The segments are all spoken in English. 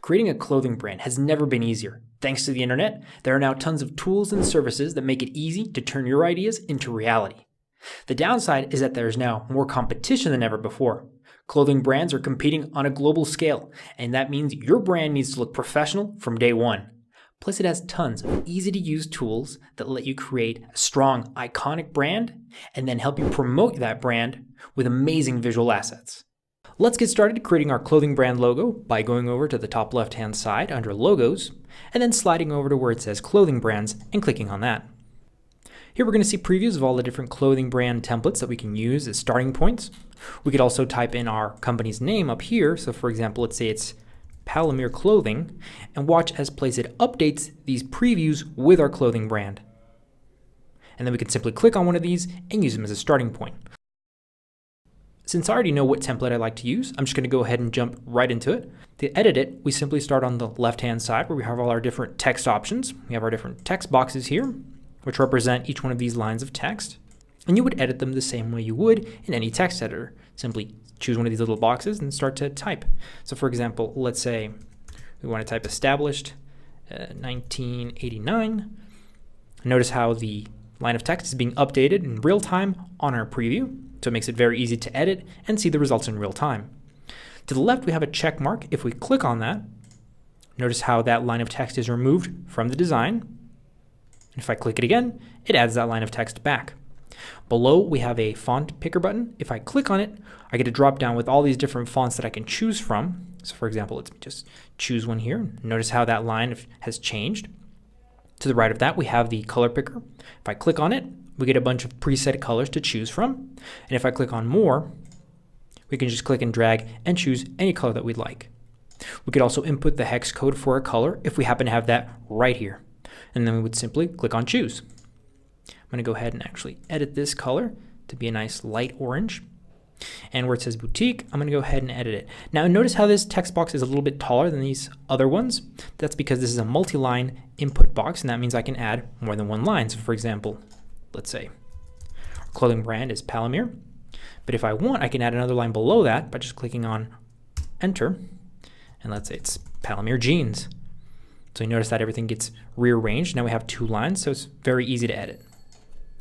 Creating a clothing brand has never been easier. Thanks to the internet, there are now tons of tools and services that make it easy to turn your ideas into reality. The downside is that there's now more competition than ever before. Clothing brands are competing on a global scale, and that means your brand needs to look professional from day one. Plus, it has tons of easy-to-use tools that let you create a strong, iconic brand and then help you promote that brand with amazing visual assets. Let's get started creating our clothing brand logo by going over to the top left-hand side under Logos, and then sliding over to where it says Clothing Brands and clicking on that. Here we're going to see previews of all the different clothing brand templates that we can use as starting points. We could also type in our company's name up here. So for example, let's say it's Palomir Clothing, and watch as Placeit updates these previews with our clothing brand. And then we can simply click on one of these and use them as a starting point. Since I already know what template I like to use, I'm just going to go ahead and jump right into it. To edit it, we simply start on the left-hand side where we have all our different text options. We have our different text boxes here, which represent each one of these lines of text. And you would edit them the same way you would in any text editor. Simply choose one of these little boxes and start to type. So for example, let's say we want to type established 1989. Notice how the line of text is being updated in real time on our preview. So it makes it very easy to edit and see the results in real time. To the left, we have a check mark. If we click on that, notice how that line of text is removed from the design. And if I click it again, it adds that line of text back. Below, we have a font picker button. If I click on it, I get a drop down with all these different fonts that I can choose from. So for example, let's just choose one here. Notice how that line has changed. To the right of that, we have the color picker. If I click on it, we get a bunch of preset colors to choose from. And if I click on more, we can just click and drag and choose any color that we'd like. We could also input the hex code for a color if we happen to have that right here. And then we would simply click on choose. I'm going to go ahead and actually edit this color to be a nice light orange. And where it says boutique, I'm going to go ahead and edit it. Now notice how this text box is a little bit taller than these other ones. That's because this is a multi-line input box, and that means I can add more than one line. So for example, let's say our clothing brand is Palomir. But if I want, I can add another line below that by just clicking on enter. And let's say it's Palomir jeans. So you notice that everything gets rearranged. Now we have two lines, so it's very easy to edit.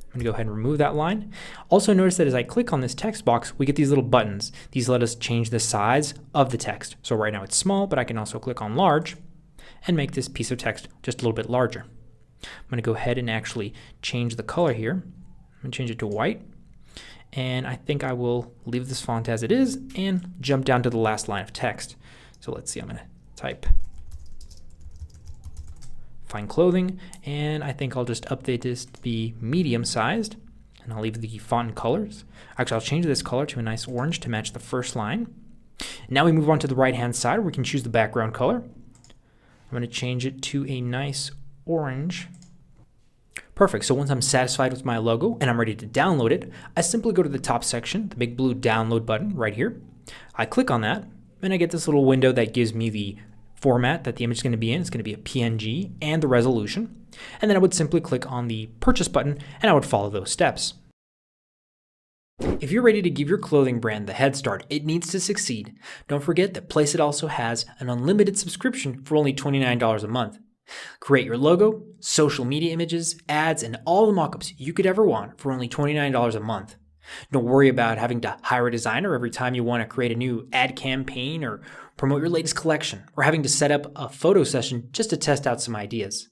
I'm going to go ahead and remove that line. Also notice that as I click on this text box, we get these little buttons. These let us change the size of the text. So right now it's small, but I can also click on large and make this piece of text just a little bit larger. I'm going to go ahead and actually change the color here. I'm going to change it to white. And I think I will leave this font as it is and jump down to the last line of text. So let's see, I'm going to type Fine Clothing, and I think I'll just update this to be medium sized, and I'll leave the font and colors. Actually, I'll change this color to a nice orange to match the first line. Now we move on to the right hand side where we can choose the background color. I'm going to change it to a nice orange. Perfect. So once I'm satisfied with my logo and I'm ready to download it, I simply go to the top section, the big blue download button right here. I click on that, and I get this little window that gives me the format that the image is going to be in. It's going to be a PNG and the resolution. And then I would simply click on the purchase button and I would follow those steps. If you're ready to give your clothing brand the head start it needs to succeed, don't forget that Placeit also has an unlimited subscription for only $29 a month. Create your logo, social media images, ads, and all the mockups you could ever want for only $29 a month. Don't worry about having to hire a designer every time you want to create a new ad campaign or promote your latest collection, or having to set up a photo session just to test out some ideas.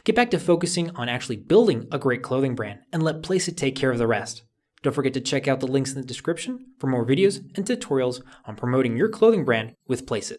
Get back to focusing on actually building a great clothing brand and let Placeit take care of the rest. Don't forget to check out the links in the description for more videos and tutorials on promoting your clothing brand with Placeit.